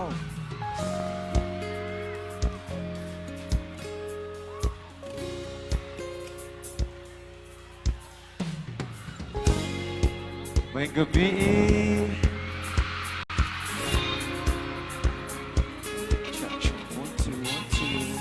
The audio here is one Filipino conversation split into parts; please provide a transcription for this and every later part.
Oh. May gabi. Check, check. 1, 2, 1, 2.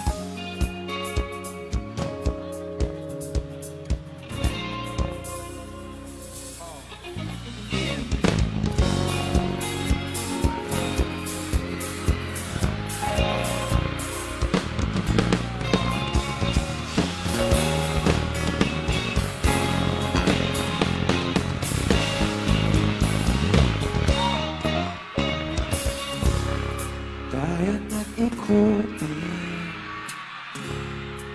Tayo nag-ikuti,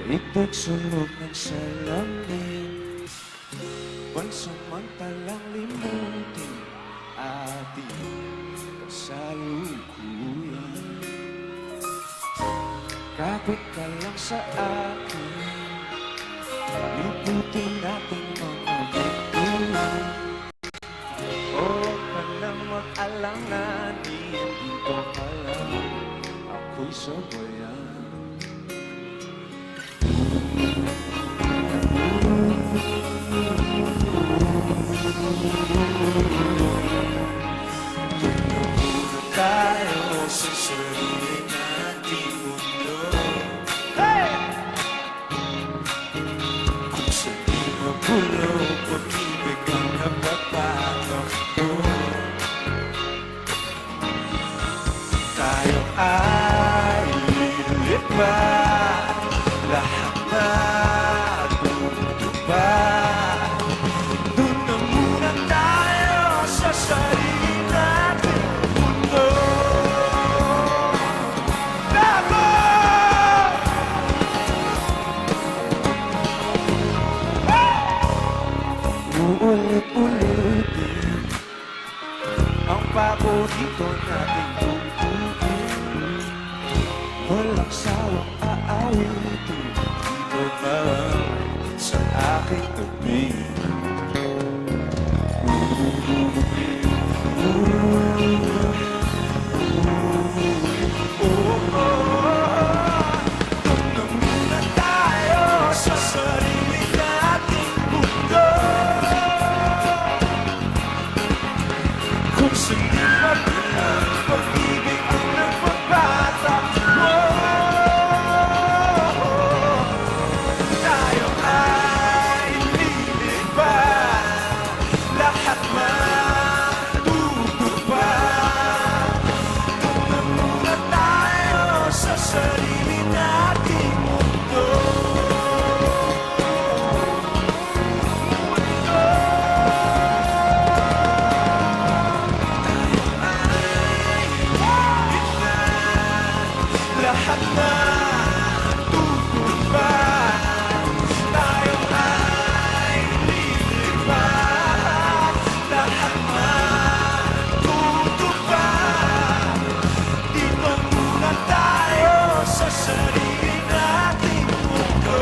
daigdig sulog ng salamin, pansamantalang limutin ating kasalukuyan. Kapit ka lang sa akin, liputin natin mga bituin. Huwag ka nang mag-alangan, dito ka lang, ako'y sabayan. Muna tayo sa sarili nating mundo. Hey! Kung sa'yo magulo, pag-ibig ang napapatok ko. Tayo ay lilipat, lahat na tutupad. Doon na muna tayo sa sarili nating mundo. Bravo! Uulit-ulitin ang paborito nating tugtugin. Walang sawang aawitin, dito ka sa aking tabi. Doon na muna tayo sa sarili nating mundo. Kung sa'yo magulang, pag-ibig ang nagpapatakbo. Tayo ay lilipat, lahat matutupad. Doon na muna tayo sa sarili nating mundo. Lahat na tutupad, tayo ay lilipat. Lahat na tutupad, dito muna tayo sa sarili nating mundo.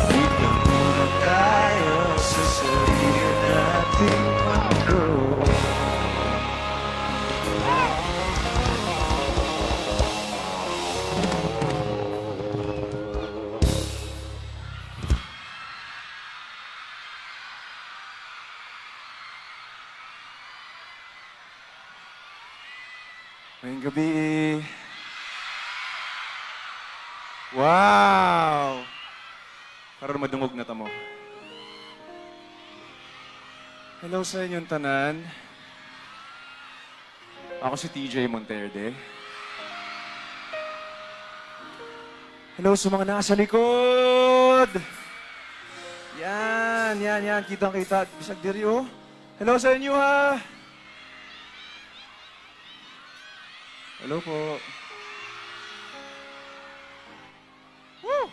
Dito muna tayo sa sarili nating mundo. Ngayong gabi. Wow! Karoon madungog na tamo. Hello sa inyong tanan. Ako si TJ Monterde. Hello sa mga nasa likod! Yan. Kitang-kita. Bisag diri, oh. Hello sa inyo, ha? Hello po. Woo!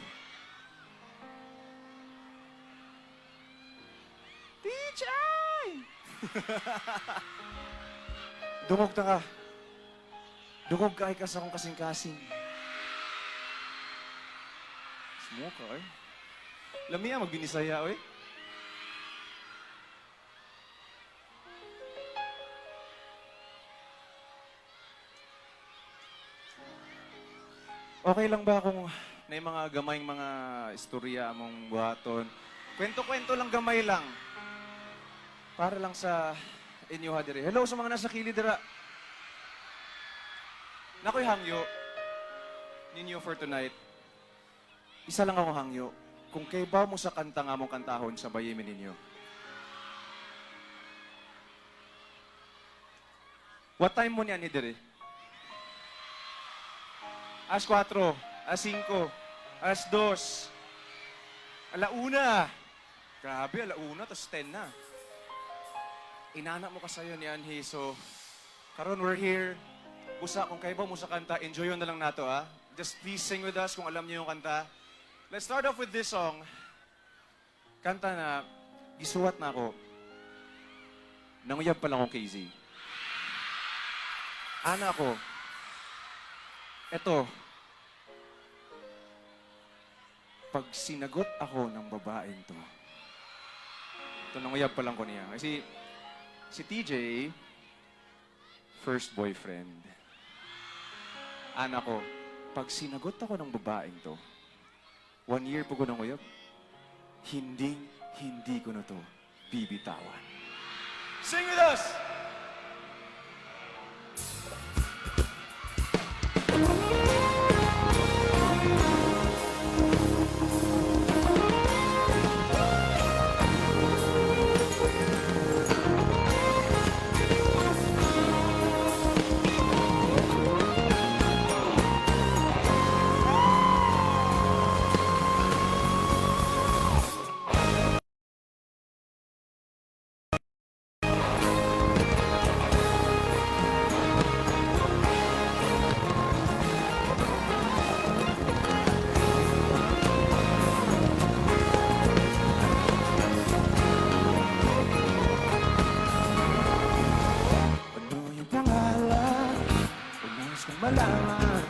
TJ! Dungog na ka. Dugog kay ka sa akong kasing-kasing. Smoke, oy. Lamiya, magbinisaya, oy. Okay lang ba kung may mga gamayng mga istorya among buhaton? Kwento-kwento lang, gamay lang. Para lang sa inyo ha dire. Hello sa mga nasa kilid dira. Nakoy hangyo ninyo for tonight. Isa lang ako hangyo. Kung kay ba mo sa kanta nga mong kantahon, sabayin ninyo. What time mo niya ni dire? Alas 4, alas 5, alas 2, alauna. Grabe, alauna, tapos 10 na. Inanak mo ka sa'yo ni Anhe, so karon we're here. Busa, kung kayo ba mo sa kanta, enjoy yun na lang nato, ha? Just please sing with us kung alam niyo yung kanta. Let's start off with this song. Kanta na, gisuwat na ako. Nanguyab pa lang akong KZ. Ana ako. Eto. Pag sinagot ako ng babaeng to, ito nanguyab pa lang ko niya. Kasi si TJ, first boyfriend. Ana ko, pag sinagot ako ng babaeng to, 1 year po ko nanguyab, hindi ko na to bibitawan. Sing with us! Ano yung pangalan? Unang kong malaman.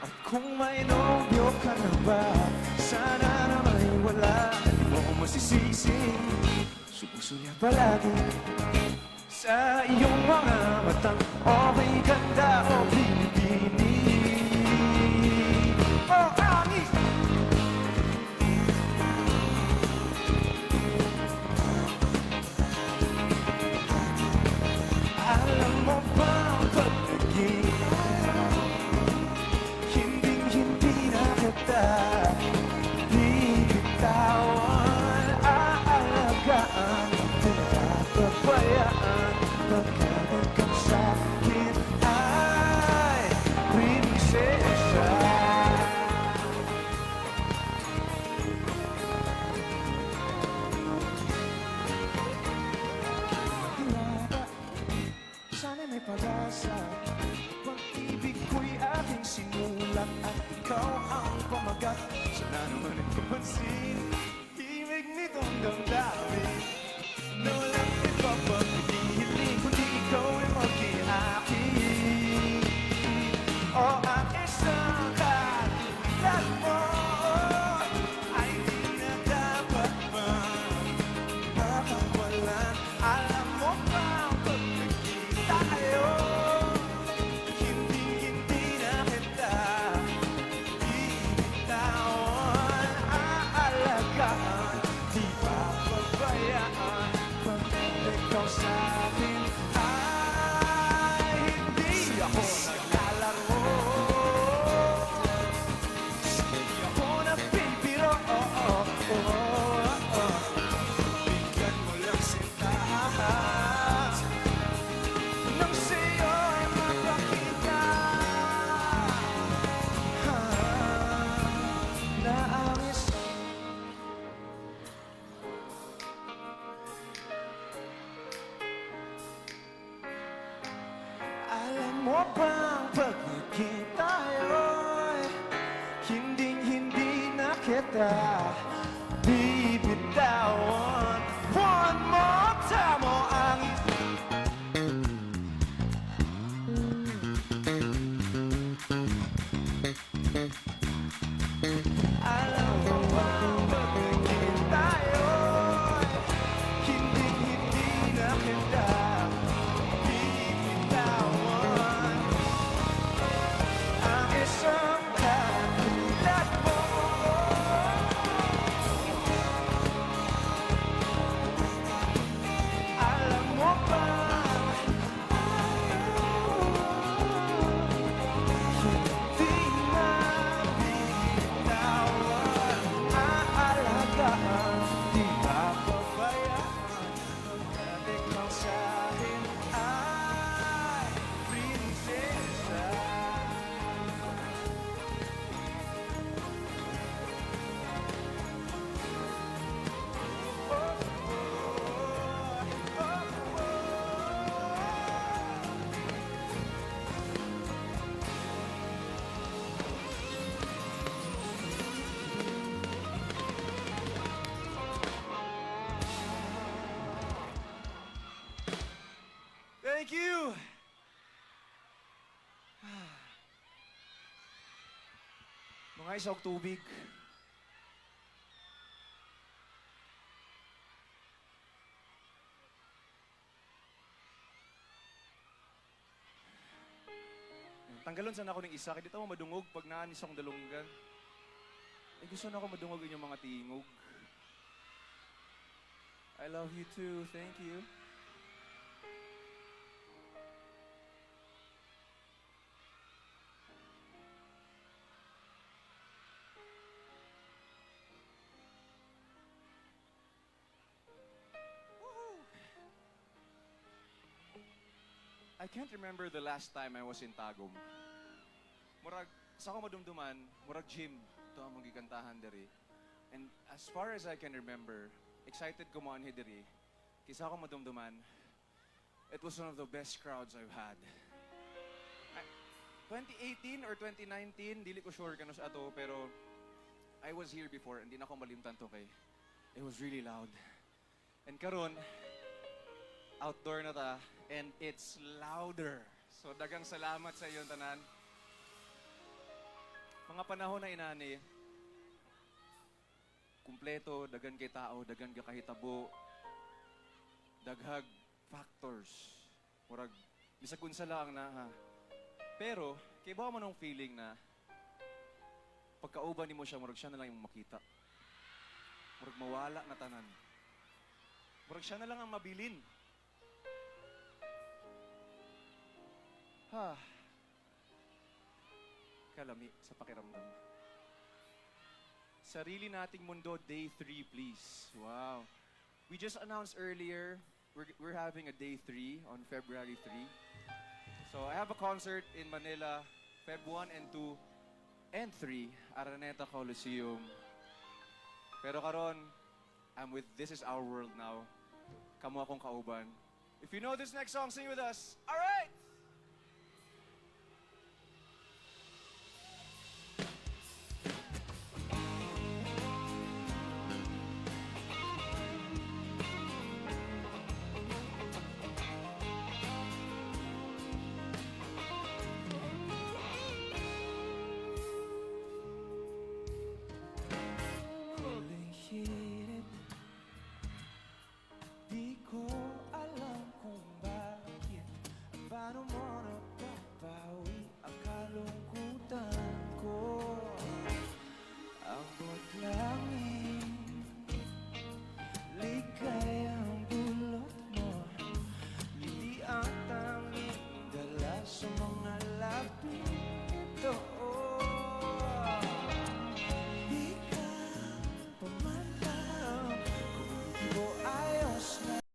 At kung may nobyo ka na ba, sana na may wala. Di mo ko masisisi, sumusulya palagi sa iyong mga matang okay ganda o binibini. Oh, angis! Alam mo ba ang pag-ibig? Hindi na kita bibitawan. Aalagaan, pinapabayaan. Pagkagat kang sa'kin ay prinsesa. Dilata, sana'y may pag-asa. Pag-ibig ko'y aking sinulat at ikaw ang pamagat. Sana naman ay kapansin, himig nitong damdamin na walang iba pang hinihiling kundi ikaw ay maging akin. O ang isang katulad mo ay di na dapat pa makawalan. Alam mo ba ang pag-ibig tayo? Hindi na kita bibitawan. Aalagaan, di papabayaan. Pag ikaw sa'kin ay hindi ako naglalaro. Hindi ako napipiro. Bigyan mo lang sila nang sa'yo'y mapakita na ang isang alam mo bang pag naging tayo'y hindi na kita bibitawan. One more time, oh, ang Alam mo ba, pag naging tayo'y hindi na kita bibitawan. Ang isang katulad mo. Alam mo ba, hindi na bibitawan. Aalagaan, di papabayaan. Pagdating mo sa'kin ay prinsesa. Thank you! Mga isang tubig. Tanggalon sana ako ng isa, kaya dito ako madungog pag naanis akong dalunggan. Eh gusto na ako madungog inyong mga tingog. I love you too, thank you. I can't remember the last time I was in Tagum. Murag, sa ako madumduman, murag gym. Ito ang magikantahan diri. And as far as I can remember, excited ko mo anhi diri. Kisa ako madumduman, it was one of the best crowds I've had. 2018 or 2019, dili ko sure kanos ato, pero I was here before, hindi na ako malimtan to kay. It was really loud. And karon, outdoor na ta, and it's louder. So dagang salamat sa iyon tanan. Mga panahon na inani, kumpleto, dagan kay tao, dagan ka kahitabo, daghag factors. Murag, bisag unsa lang na ha. Pero, kay ba mo nung feeling na pagkauban ni mo siya, murag siya na lang yung makita. Murag mawala na tanan. Murag siya na lang ang mabilin. Ha. Kalami sa pakiramdam. Sarili nating mundo, day 3, please. Wow. We just announced earlier, we're having a day 3 on February 3. So I have a concert in Manila, Feb 1 and 2 and 3, Araneta Coliseum. Pero karon, I'm with This Is Our World now. Kamu akong kauban. If you know this next song, sing with us. All right! Huling hirit, di ko alam kung bakit at paano mo napapawi ang kalungkutan.